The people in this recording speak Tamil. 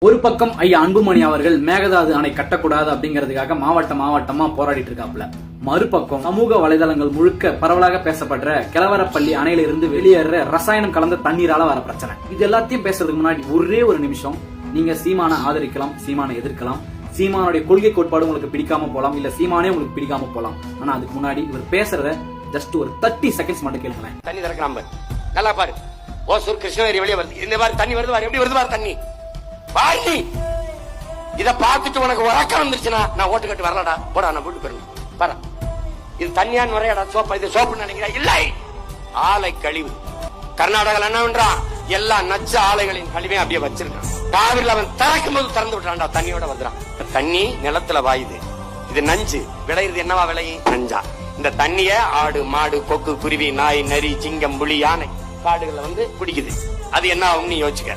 ஒரு பக்கம் ஐயா அன்புமணி அவர்கள் மேகதாது அணை கட்டக்கூடாது அப்படிங்கிறதுக்காக மாவட்டமா போராடிட்டு இருக்காப்புல. மறுபக்கம் சமூக வலைதளங்கள் முழுக்க பரவலாக பேசப்படுற கிழவரப்பள்ளி அணையில இருந்து வெளியேற ரசாயனம் கலந்த தண்ணீரால வர பிரச்சனை. இது எல்லாத்தையும் பேசுறதுக்கு முன்னாடி ஒரே ஒரு நிமிஷம், நீங்க சீமானை ஆதரிக்கலாம், சீமானை எதிர்க்கலாம், சீமானுடைய கொள்கை கோட்பாடு உங்களுக்கு பிடிக்காம போலாம், இல்ல சீமானே உங்களுக்கு பிடிக்காம போலாம். ஆனா அதுக்கு முன்னாடி இவர் பேசுறத ஜஸ்ட் ஒரு 30 செகண்ட்ஸ் மட்டும் கேளுங்களேன். தண்ணி திறக்கலாம் பாரு, நல்லா பாரு. ஓசூர் கிருஷ்ணகிரி வெளியே வருது, இந்த மாதிரி தண்ணி வருது பாரு, எப்படி வருது பாரு தண்ணி. பாரு, இத பாத்துட்டு உனக்கு உறக்கம் வந்துருச்சுன்னா நான் ஓட்டு கட்டு வரலடா, போடா நான் வீட்டு போயிருந்தேன் பாரு. இது தண்ணியான் முறையாடா, சோப்பா இது சோப்பு நினைக்கிறா? இல்லை, ஆலை கழிவு. கர்நாடகால என்ன பண்றான், எல்லா நச்ச ஆலைகளின் கழிவையும் அப்படியே வச்சிருக்கான். காவிரியில் அவன் திறக்கும் போது திறந்து விட்டுறான்டா, தண்ணியோட வந்துறான். தண்ணி நிலத்துல வாயுது, இது நஞ்சு. விளையுது என்னவா விளையும்? நஞ்சா. இந்த தண்ணிய ஆடு மாடு கொக்கு குருவி நாய் நரி சிங்கம் புலி யானை காடுகளை குடிக்குது. அது என்ன ஆகும்னு யோசிச்சுக்க.